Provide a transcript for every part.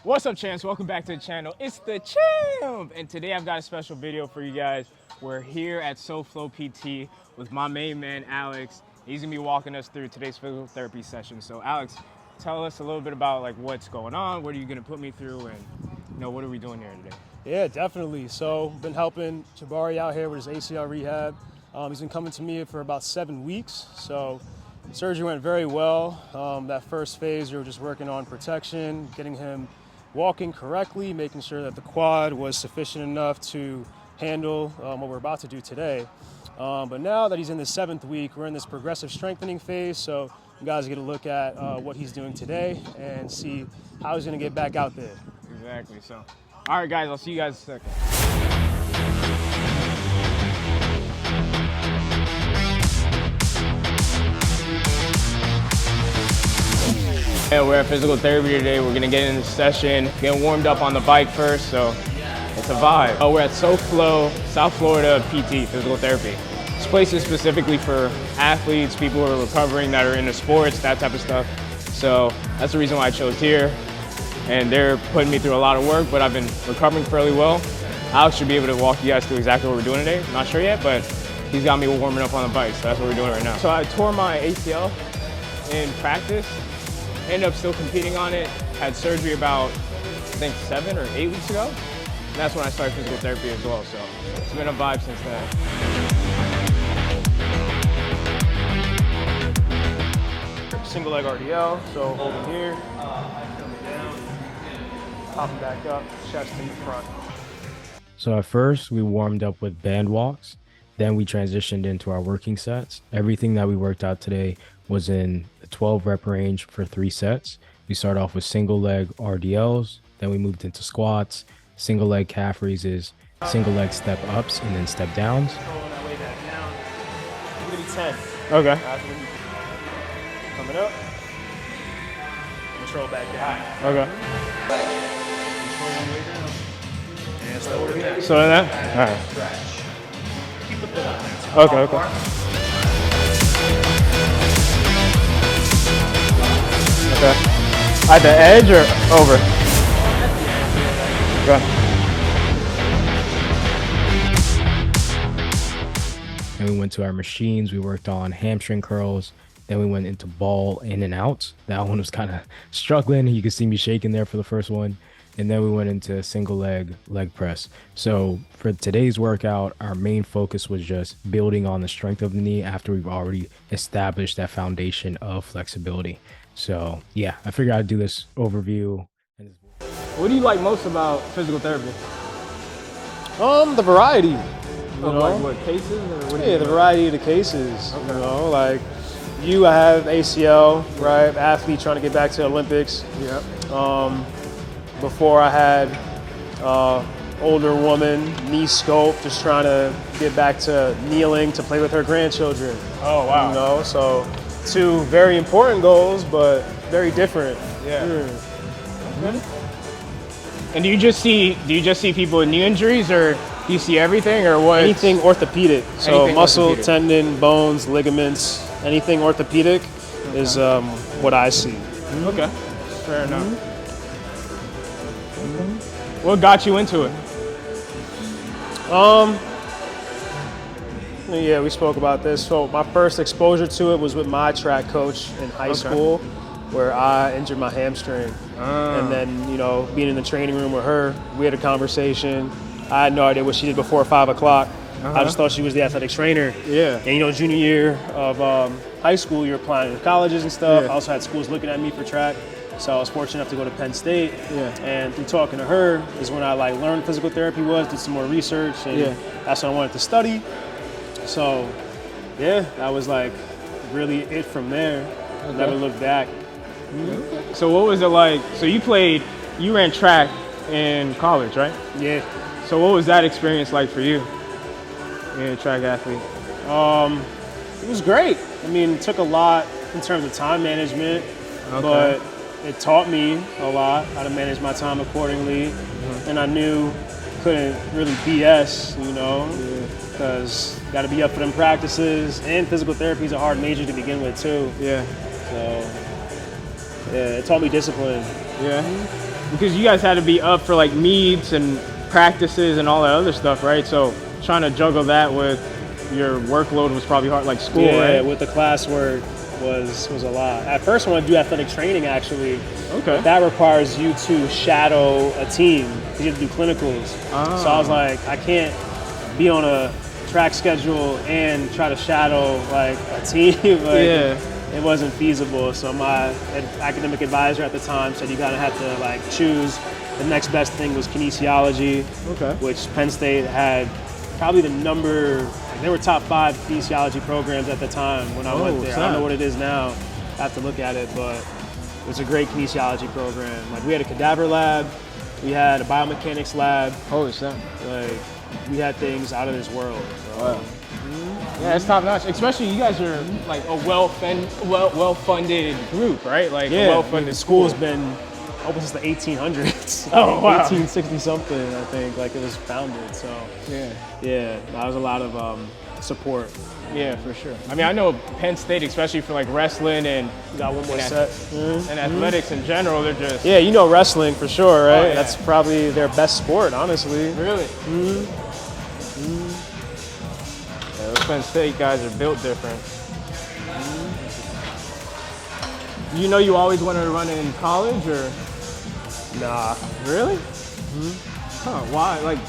What's up, champs? Welcome back to the channel. It's the champ, and today I've got a special video for you guys. We're here at SoFlo PT with my main man Alex. He's gonna be walking us through today's physical therapy session. So Alex, tell us a little bit about like what's going on, what are you gonna put me through, and what are we doing here today? Yeah, definitely. So been helping Jabari out here with his ACL rehab. He's been coming to me for about 7 weeks. So surgery went very well. That first phase, we were just working on protection, getting him walking correctly, making sure that the quad was sufficient enough to handle what we're about to do today. But now that he's in the 7th week, we're in this progressive strengthening phase. So you guys get a look at what he's doing today and see how he's gonna get back out there. Exactly. So, all right, guys, I'll see you guys in a second. Yeah, we're at physical therapy today. We're gonna get in the session, get warmed up on the bike first, so it's a vibe. Oh, we're at SoFlo, South Florida PT, physical therapy. This place is specifically for athletes, people who are recovering, that are into sports, that type of stuff. So that's the reason why I chose here. And they're putting me through a lot of work, but I've been recovering fairly well. Alex should be able to walk you guys through exactly what we're doing today. I'm not sure yet, but he's got me warming up on the bike, so that's what we're doing right now. So I tore my ACL in practice. Ended up still competing on it. Had surgery about, I think, 7 or 8 weeks ago. And that's when I started physical therapy as well. So it's been a vibe since then. Single leg RDL, so holding here, coming down, popping back up, chest in the front. So at first we warmed up with band walks, then we transitioned into our working sets. Everything that we worked out today was in the 12 rep range for 3 sets. We started off with single leg RDLs, then we moved into squats, single leg calf raises, single leg step ups, and then step downs. Rolling that way back down. Give me 10. Okay. Coming up. Control back down. Okay. Control one way down. And slow it back. So that? All right. Keep the foot out there. Okay, okay. Okay. At the edge or over? Okay. And we went to our machines. We worked on hamstring curls. Then we went into ball in and out. That one was kind of struggling. You could see me shaking there for the first one. And then we went into single leg press. So for today's workout, our main focus was just building on the strength of the knee after we've already established that foundation of flexibility. So yeah, I figured I'd do this overview. What do you like most about physical therapy? The variety. Like what, cases? Or what Yeah, the variety of the cases. Okay. Like I have ACL, right? Athlete trying to get back to the Olympics. Yep. Before I had older woman, knee scope, just trying to get back to kneeling to play with her grandchildren. Oh, wow. So 2 very important goals, but very different. Yeah. And do you just see people with knee injuries, or do you see everything, or what? Anything orthopedic. So Anything muscle, orthopedic. tendon, bones, ligaments, anything orthopedic is what I see. Okay. Fair enough. What got you into it? Yeah, we spoke about this. So my first exposure to it was with my track coach in high school, where I injured my hamstring. And then, being in the training room with her, we had a conversation. I had no idea what she did before 5 o'clock. I just thought she was the athletic trainer. Yeah. And junior year of high school, you're applying to colleges and stuff. Yeah. I also had schools looking at me for track. So I was fortunate enough to go to Penn State. Yeah. And through talking to her is when I learned what physical therapy was, did some more research, and that's what I wanted to study. So yeah, that was really it from there. Okay. Never looked back. So what was it like? So you ran track in college, right? Yeah. So what was that experience like for you, being a track athlete? It was great. It took a lot in terms of time management, but it taught me a lot how to manage my time accordingly. And I knew couldn't really BS, because got to be up for them practices, and physical therapy is a hard major to begin with too. Yeah. So yeah, it taught me discipline. Yeah. because you guys had to be up for like meets and practices and all that other stuff, right? So trying to juggle that with your workload was probably hard, like school, Yeah, right? with the classwork was a lot. At first I wanted to do athletic training actually. Okay. That requires you to shadow a team. You have to do clinicals. So I was like, I can't be on a track schedule and try to shadow like a team. Like, it wasn't feasible. So my academic advisor at the time said you gotta have to like choose. The next best thing was kinesiology, which Penn State had probably the number. Like, they were top 5 kinesiology programs at the time when I went there. I don't know what it is now. I have to look at it, but it was a great kinesiology program. Like we had a cadaver lab, we had a biomechanics lab. Holy snap! Like we had things out of this world. So. Wow. Yeah, it's top notch. Especially you guys are like a well-funded group, right? Like a well-funded school's been open since the 1800s. Oh wow. 1860 something, I think. Like it was founded. So yeah, that was a lot of support. Yeah, for sure. I mean, I know Penn State, especially for like wrestling and got one more set. And athletics in general, they're just you know wrestling for sure, right? Oh, yeah. That's probably their best sport, honestly. Really. Yeah, those Penn State guys are built different. You know, you always wanted to run in college, or Nah. really? Huh? Why? Like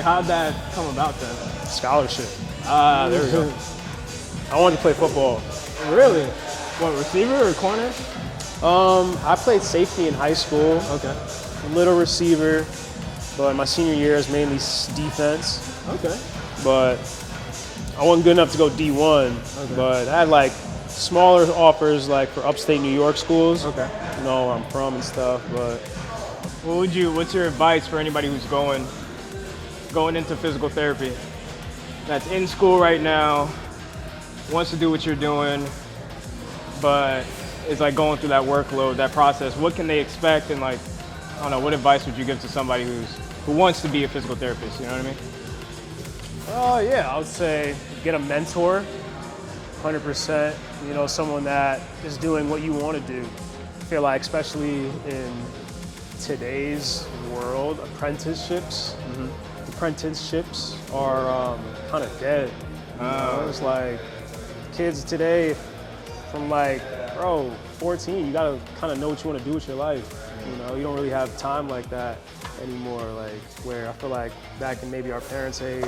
how'd that come about then? Scholarship. There we go. I wanted to play football. Really? What, receiver or corner? I played safety in high school. Okay. A little receiver, but my senior year is mainly defense. Okay. But I wasn't good enough to go D1. But I had like smaller offers like for upstate New York schools. Okay. You know where I'm from and stuff. But What's your advice for anybody who's going into physical therapy? That's in school right now, wants to do what you're doing, but is like going through that workload, that process. What can they expect? And like, I don't know, what advice would you give to somebody who wants to be a physical therapist? You know what I mean? Yeah, I would say get a mentor, 100%. You know, someone that is doing what you want to do. I feel like, especially in today's world, apprenticeships are kind of dead. You know? It's like kids today, from like, 14, you gotta kind of know what you want to do with your life. You know, you don't really have time like that anymore. Like where I feel like back in maybe our parents' age,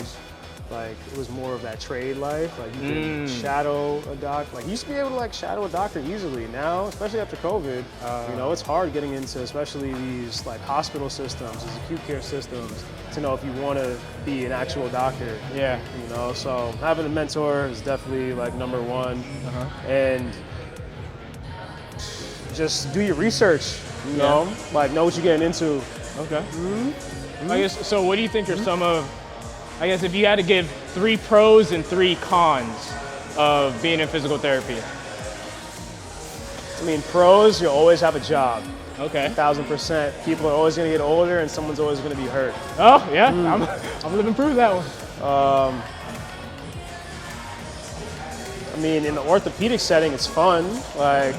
like it was more of that trade life. Like you could shadow a doctor. Like you used to be able to like shadow a doctor easily. Now, especially after COVID, you know, it's hard getting into especially these like hospital systems, these acute care systems, to know if you want to be an actual doctor. Yeah. You know, so having a mentor is definitely like number one. And just do your research. You know, like know what you're getting into. Okay. I guess, so what do you think are some of, I guess if you had to give 3 pros and 3 cons of being in physical therapy? I mean, pros, you'll always have a job. Okay. 1,000%. People are always going to get older and someone's always going to be hurt. Oh, yeah. I'm living proof that one. I mean, in the orthopedic setting, it's fun. Like,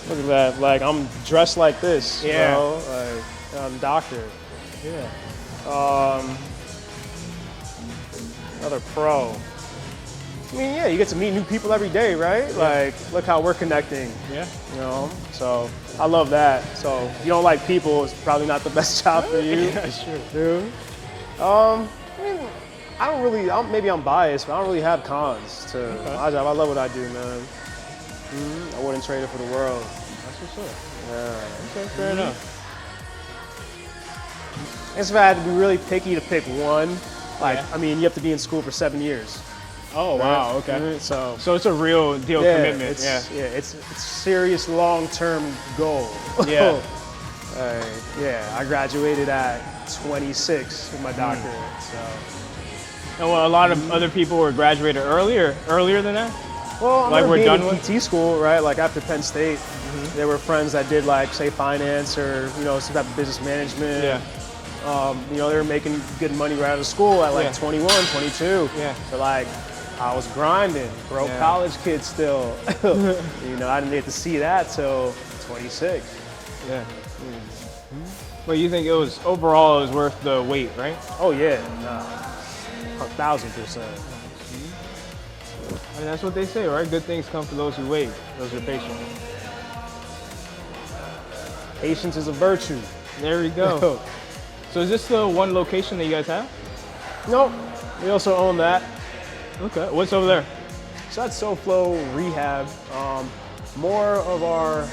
look at that. Like, I'm dressed like this. You know? Like, I'm a doctor. Yeah. Another pro. I mean, yeah, you get to meet new people every day, right? Like, look how we're connecting. Yeah. You know, so I love that. So if you don't like people, it's probably not the best job for you. Yeah, sure. Dude. I mean, I don't really, maybe I'm biased, but I don't really have cons to my job. I love what I do, man. I wouldn't trade it for the world. That's what's up. Yeah. Okay, fair enough. I guess if I had to be really picky to pick one, like, I mean, you have to be in school for 7 years. Oh, wow, okay. So it's a real deal commitment. It's a serious long-term goal. Yeah. I graduated at 26 with my doctorate. So. And well, a lot of other people were graduated earlier than that? Well, I'm like we're being done in with PT school, right? Like after Penn State, there were friends that did like, say, finance or, you know, some type of business management. Yeah. You know, they were making good money right out of school at like 21, 22. Yeah. So like, I was grinding, broke college kid still. You know, I didn't get to see that till 26. Yeah. Well, you think it was overall it was worth the wait, right? Oh yeah, nah, 1,000%. I mean, that's what they say, right? Good things come to those who wait. Those are patient. Patience is a virtue. There we go. So is this the one location that you guys have? Nope. We also own that. Okay. What's over there? So that's SoFlo Rehab. More of our,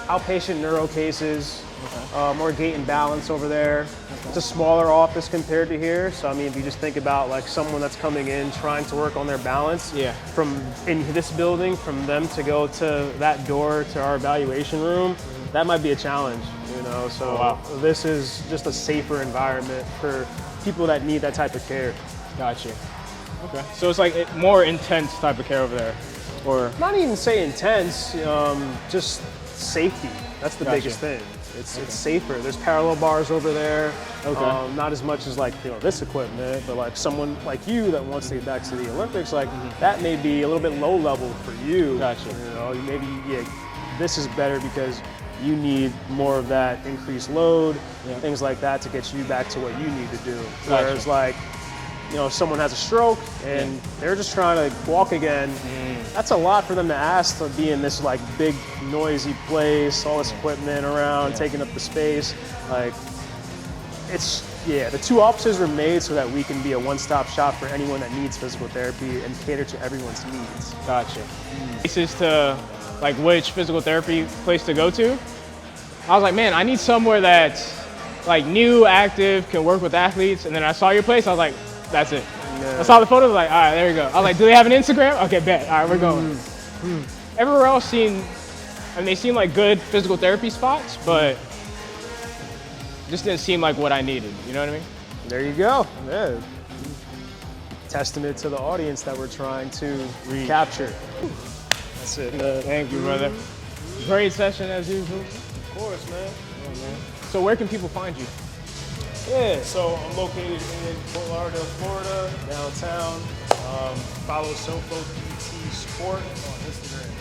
outpatient neuro cases. More gait and balance over there. It's a smaller office compared to here. So I mean, if you just think about like someone that's coming in trying to work on their balance, from in this building, from them to go to that door to our evaluation room, that might be a challenge, you know. So this is just a safer environment for people that need that type of care. Gotcha. Okay. So it's like more intense type of care over there, or not even say intense, just safety. That's the biggest thing. It's safer. There's parallel bars over there. Okay. Not as much as like this equipment, but like someone like you that wants to get back to the Olympics, like that may be a little bit low level for you. Gotcha. You know, maybe this is better because you need more of that increased load, things like that to get you back to what you need to do. Gotcha. Whereas like, if someone has a stroke and they're just trying to walk again, that's a lot for them to ask to be in this like big noisy place, all this equipment around, taking up the space. Like the two offices were made so that we can be a one-stop shop for anyone that needs physical therapy and cater to everyone's needs. Gotcha. Places to like which physical therapy place to go to. I was like, man, I need somewhere that's like new, active, can work with athletes. And then I saw your place, I was like, that's it. I saw the photos, like, all right, there you go. I was like, do they have an Instagram? Okay, bet. All right, we're going. Everywhere else they seem like good physical therapy spots, but just didn't seem like what I needed. You know what I mean? There you go. Yeah. Testament to the audience that we're trying to capture. That's it. Thank you, brother. Great session as usual. Of course, man. So where can people find you? Yeah, so I'm located in Fort Lauderdale, Florida, downtown. Follow SoFlo PT Sport on Instagram.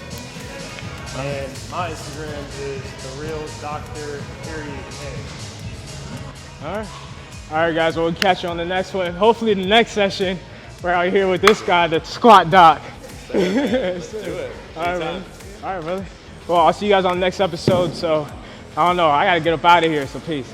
And my Instagram is therealDoctor.A. All right, guys. Well, we'll catch you on the next one. Hopefully, the next session we're out here with this guy, the squat doc. Let's do it. All right, man. All right, brother. Well, I'll see you guys on the next episode. So I don't know. I gotta get up out of here. So peace.